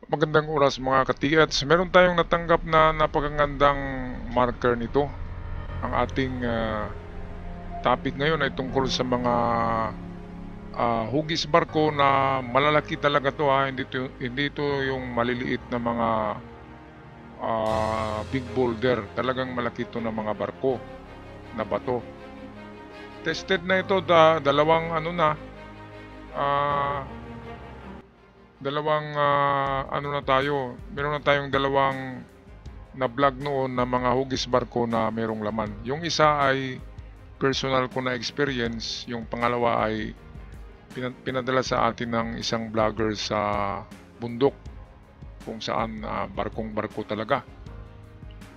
Magandang oras mga ka-TH. Meron tayong natanggap na napakagandang marker nito. Ang ating topic ngayon ay tungkol sa mga hugis barko na malalaki talaga to ha. Hindi to yung maliliit na mga big boulder. Talagang malaki to na mga barko na bato. Tested na ito dalawang ano na ah, dalawang ano na tayo. Meron na tayong dalawang na vlog noon na mga hugis barko na merong laman. Yung isa ay personal ko na experience, yung pangalawa ay pinadala sa atin ng isang vlogger sa bundok kung saan barkong barko talaga.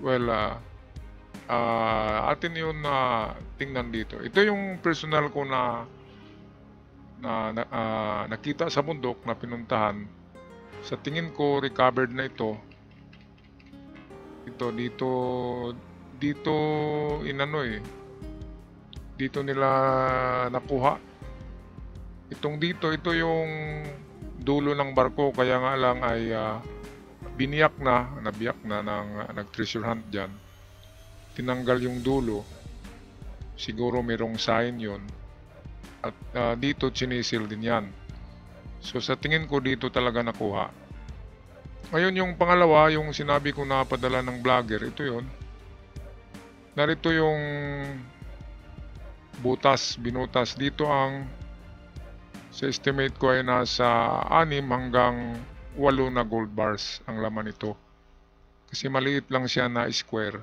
Well, atin yun na tingnan dito. Ito yung personal ko na nakita sa bundok na pinuntahan. Sa tingin ko recovered na ito. Dito inano dito nila nakuha. Ito yung dulo ng barko, kaya nga lang ay nabiyak na ng nag-treasure hunt dyan. Tinanggal yung dulo, siguro merong sign yun. At dito chinisil din yan. So sa tingin ko dito talaga nakuha. Ngayon yung pangalawa, yung sinabi ko na padala ng vlogger, ito yun. Narito yung binutas. Dito sa estimate ko ay nasa 6 hanggang 8 na gold bars ang laman nito. Kasi maliit lang siya na square.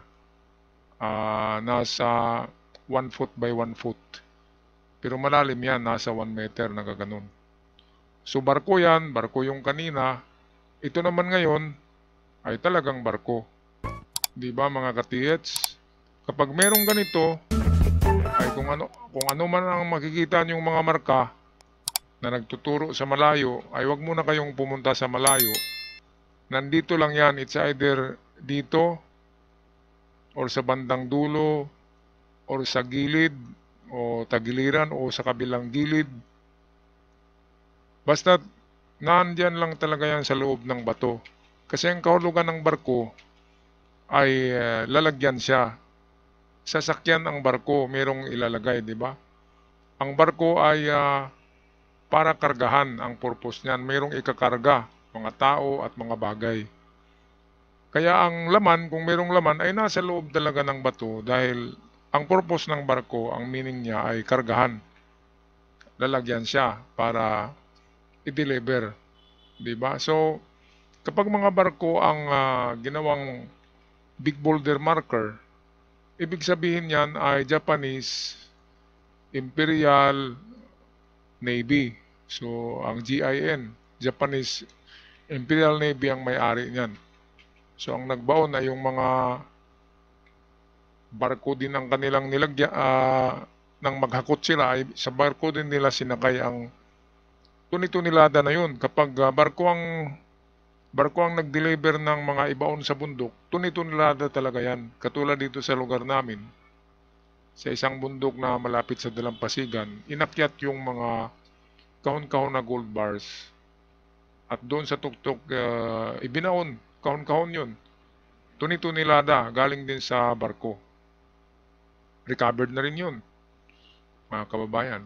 Nasa 1 foot by 1 foot. Pero malalim yan, nasa 1 meter na gaganon. So barko yan, barko yung kanina. Ito naman ngayon ay talagang barko. Di ba mga ka-TH? Kapag merong ganito, ay kung ano man ang makikita niyong mga marka na nagtuturo sa malayo, ay wag muna kayong pumunta sa malayo. Nandito lang yan, it's either dito or sa bandang dulo or sa gilid o tagiliran o sa kabilang gilid. Basta nandyan lang talaga yan sa loob ng bato. Kasi ang kahulugan ng barko ay lalagyan siya. Sasakyan ang barko, merong ilalagay, di ba? Ang barko ay para kargahan ang purpose niyan. Mayroong ikakarga, mga tao at mga bagay. Kaya ang laman, kung mayroong laman, ay nasa loob talaga ng bato dahil ang purpose ng barko, ang meaning niya ay kargahan. Lalagyan siya para i-deliver. Diba? So, kapag mga barko ang ginawang big boulder marker, ibig sabihin yan ay Japanese Imperial Navy. So, ang GIN, Japanese Imperial Navy ang may-ari niyan. So, ang nagbaon ay yung mga barko din ang kanilang nilagyan, nang maghakot sila, ay sa barko din nila sinakay ang tuni-tunilada na yun. Kapag barko ang nag-deliver ng mga ibaon sa bundok, tuni-tunilada talaga yan. Katulad dito sa lugar namin, sa isang bundok na malapit sa Dalampasigan, inakyat yung mga kahon-kahon na gold bars. At doon sa tuktok, ibinaon, kahon-kahon yun. Tuni-tunilada, galing din sa barko. Recovered na rin yun, mga kababayan.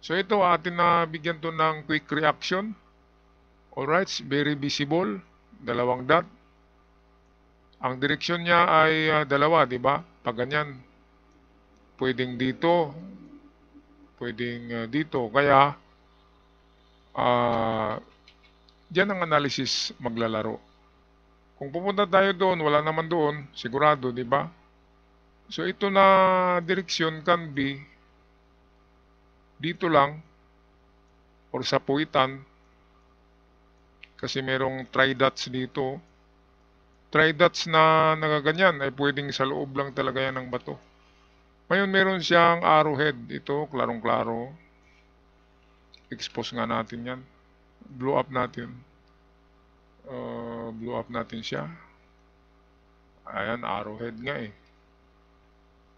So ito, atin na bigyan to ng quick reaction. Alright, very visible, dalawang dot. Ang direksyon niya ay dalawa, di ba? Pag ganyan, pwedeng dito, pwedeng dito. Kaya, diyan ang analysis maglalaro. Kung pupunta tayo doon, wala naman doon, sigurado, di ba? So ito na direksyon can be dito lang or sa puwitan kasi merong tri-dots dito. Tri-dots na nagaganyan ay pwedeng sa loob lang talaga yan ng bato. Ngayon meron siyang arrowhead. Ito, klarong-klaro. Expose nga natin yan. Blow up natin. Blow up natin siya. Ayan, arrowhead nga eh.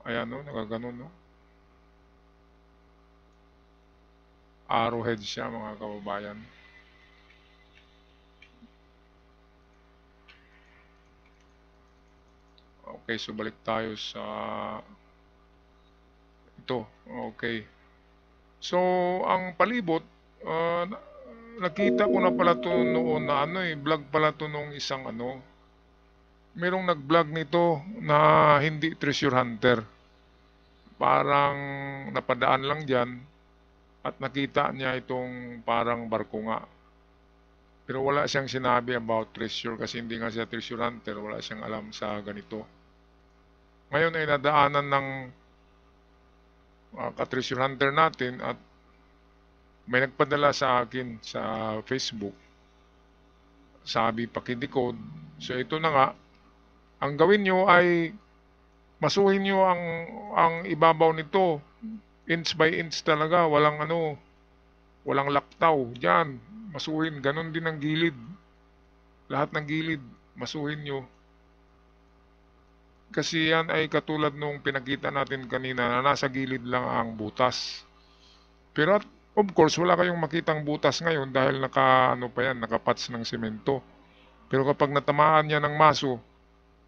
Ayan o, nagaganon no. Arrowhead siya mga kababayan. Okay, so balik tayo sa ito. Okay. So, ang palibot, ah, nakita ko na pala to noon na vlog pala to nung isang merong nag-vlog nito na hindi treasure hunter. Parang napadaan lang diyan at nakita niya itong parang barko nga. Pero wala siyang sinabi about treasure kasi hindi nga siya treasure hunter, wala siyang alam sa ganito. Ngayon ay nadaanan ng ka-treasure hunter natin at may nagpadala sa akin sa Facebook. Sabi pakidecode. So ito na nga, ang gawin nyo ay masuhin nyo ang ibabaw nito. Inch by inch talaga, walang laktaw. Diyan, masuhin. Ganon din ang gilid. Lahat ng gilid, masuhin nyo. Kasi yan ay katulad nung pinakita natin kanina na nasa gilid lang ang butas. Pero of course, wala kayong makitang butas ngayon dahil nakapats ng semento. Pero kapag natamaan niya ng maso,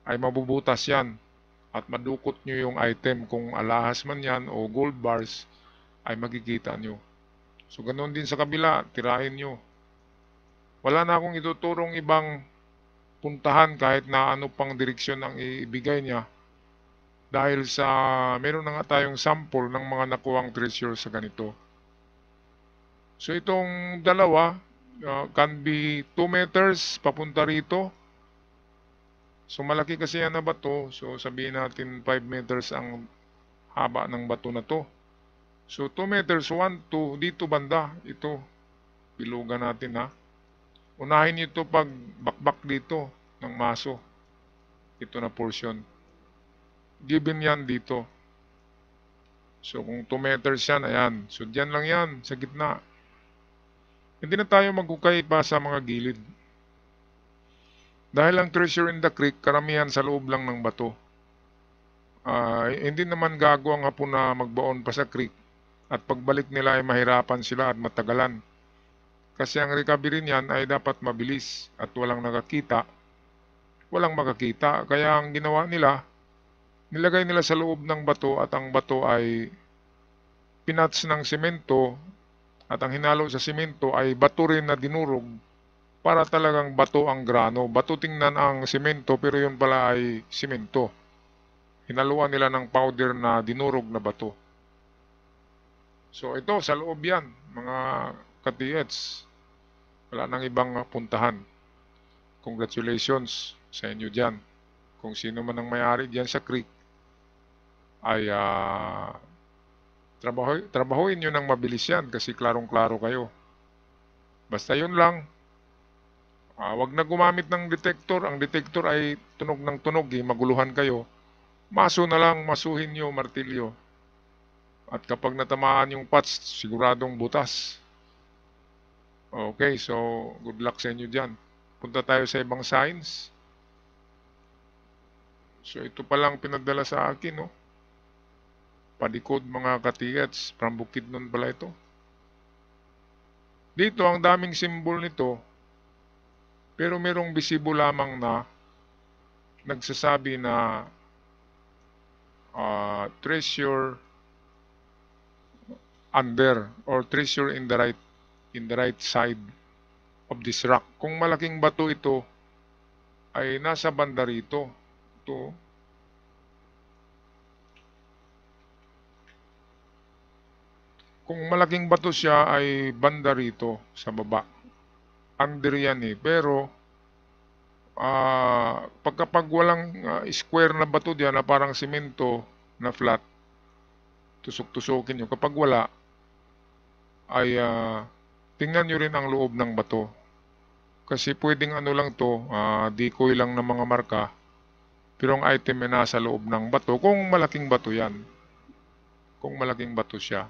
ay mabubutas yan at madukot nyo yung item. Kung alahas man yan o gold bars, ay makikita nyo. So, ganoon din sa kabila, tirahin nyo. Wala na akong ituturong ibang puntahan kahit na ano pang direksyon ang ibigay niya. Dahil sa meron na nga tayong sample ng mga nakuwang treasure sa ganito. So, itong dalawa, can be 2 meters papunta rito. So, malaki kasi yan na bato. So, sabihin natin 5 meters ang haba ng bato na to. So, 2 meters, 1, 2, dito banda. Ito, bilugan natin ha. Unahin nyo ito pag bakbak dito ng maso. Ito na portion. Given yan dito. So, kung 2 meters yan, ayan. So, dyan lang yan, sa gitna. Hindi na tayo maghukay pa sa mga gilid. Dahil ang treasure in the creek, karamihan sa loob lang ng bato. Hindi naman gago ang hapon na magbaon pa sa creek. At pagbalik nila ay mahirapan sila at matagalan. Kasi ang recovery niyan ay dapat mabilis at walang makakita. Kaya ang ginawa nila, nilagay nila sa loob ng bato at ang bato ay pinats ng semento at ang hinalo sa semento ay bato rin na dinurog para talagang bato ang grano. Bato tingnan ang semento pero yun pala ay semento. Hinaluan nila ng powder na dinurog na bato. So ito, sa loob yan, mga ka-TH. Wala nang ibang puntahan. Congratulations sa inyo dyan. Kung sino man ang may-ari dyan sa creek, ay trabahuin nyo ng mabilis yan kasi klarong-klaro kayo. Basta yun lang, wag na gumamit ng detector. Ang detector ay tunog ng tunog, maguluhan kayo. Maso na lang, masuhin nyo, martilyo. At kapag natamaan yung patch, siguradong butas. Okay, so good luck sa inyo dyan. Punta tayo sa ibang signs. So ito palang pinadala sa akin, no? Padikod mga ka-TH, from Bukidnon pala ito. Dito ang daming symbol nito, pero merong visible lamang na nagsasabi na treasure under or treasure in the right side of this rock. Kung malaking bato ito ay nasa banda rito. Ito. Kung malaking bato siya ay banda rito sa baba. Under yan Pero pagkapag walang square na bato diyan na parang simento na flat, tusok-tusokin nyo. Kapag wala, ay tingnan nyo rin ang loob ng bato. Kasi pwedeng lang to, decoy lang ng mga marka, pero ang item ay nasa loob ng bato kung malaking bato yan. Kung malaking bato siya.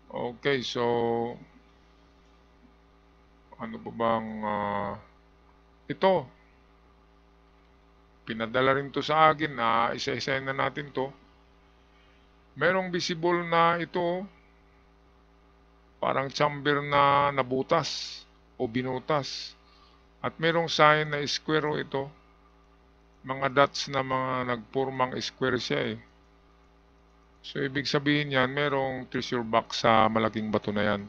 Okay, so ano pa bang ito? Pinadala rin to sa akin na isa-isahin na natin to. Merong visible na ito, parang chamber na nabutas o binutas. At merong sign na square ito. mga dots na mga nagpurmang square siya eh. So, ibig sabihin yan, merong treasure box sa malaking bato na yan.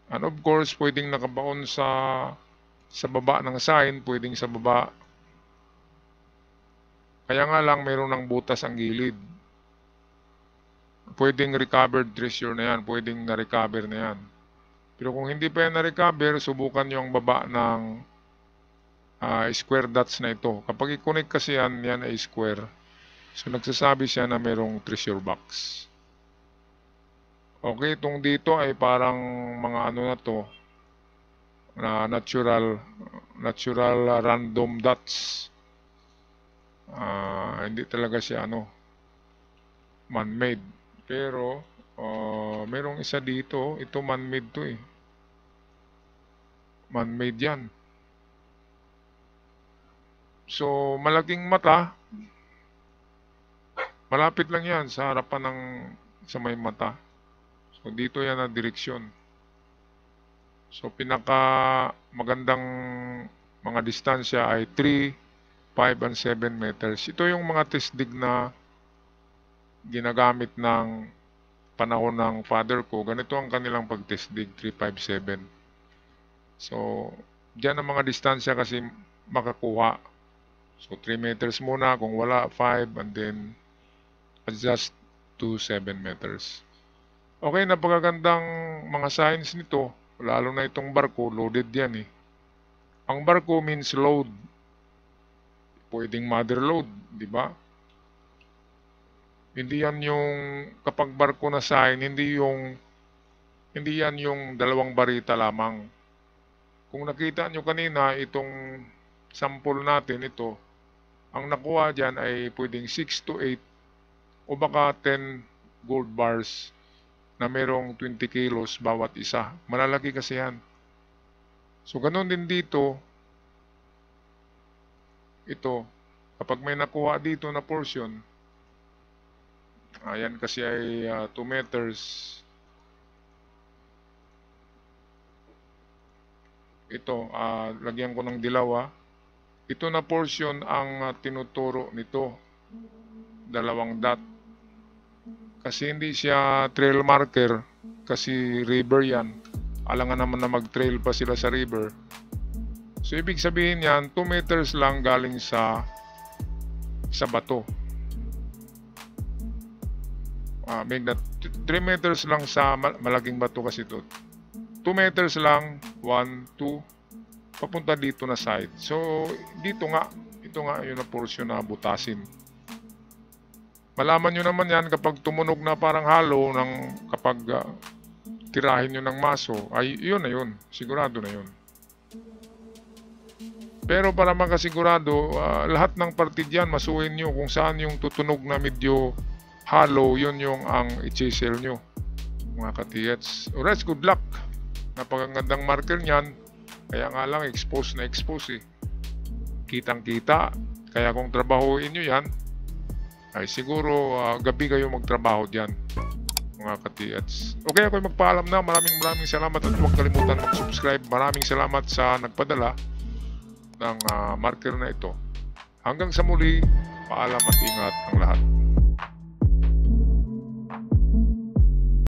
And of course, pwedeng nakabaon sa baba ng sign, pwedeng sa baba. Kaya nga lang, meron ng butas ang gilid. Pwedeng recovered treasure na yan, pwedeng na-recover na yan. Pero kung hindi pa yan na-recover, subukan nyo ang baba ng square dots na ito. Kapag i-connect kasi yan ay square. So, nagsasabi siya na merong treasure box. Okay, itong dito ay parang mga ano na to, na natural random dots. Hindi talaga siya man-made. Pero, merong isa dito, ito man-made to eh. Man-made yan. So, malaking mata, malapit lang yan sa harapan sa may mata. So, dito yan na direksyon. So, pinaka magandang mga distansya ay 3, 5, and 7 meters. Ito yung mga test dig na ginagamit ng panahon ng father ko. Ganito ang kanilang pag-test dig, 3, 5, 7. So, dyan ang mga distansya kasi makakuha. So, 3 meters muna. Kung wala, 5, and then adjust to 7 meters. Okay, napakagandang mga signs nito. Lalo na itong barko, loaded yan eh. Ang barko means load. Pwedeng mother load, di ba? Hindi yan yung, kapag barko na sign, hindi yan yung dalawang barita lamang. Kung nakita nyo kanina, itong sample natin, ito, ang nakuha dyan ay pwedeng 6 to 8 o baka 10 gold bars na merong 20 kilos bawat isa. Malalaki kasi yan. So, ganun din dito. Ito, kapag may nakuha dito na portion, ayan kasi ay 2 meters. Ito, lagyan ko ng dilaw. Ito na portion ang tinuturo nito. 2 dot. Kasi hindi siya trail marker, kasi river yan. Alangan naman na mag-trail pa sila sa river. So, ibig sabihin yan, 2 meters lang galing sa bato. 3 meters lang sa malaking bato kasi ito. 2 meters lang, 1, 2, papunta dito na side. So, ito nga yun na portion na butasin. Malaman nyo naman yan kapag tumunog na parang halo kapag tirahin nyo ng maso, ay yun na yun. Sigurado na yun. Pero para makasigurado, lahat ng parte dyan, masuhin nyo kung saan yung tutunog na medyo halo, yun yung ang i-chisel nyo. Mga katiyats. Alright, good luck. Napakagandang marker nyan. Kaya nga lang, expose eh. Kitang-kita. Kaya kung trabahuin nyo yan, ay siguro gabi kayo magtrabaho dyan, mga katiyats. Okay, ako magpaalam na. Maraming salamat at huwag kalimutan mag-subscribe. Maraming salamat sa nagpadala ng marker na ito. Hanggang sa muli, paalam at ingat ang lahat.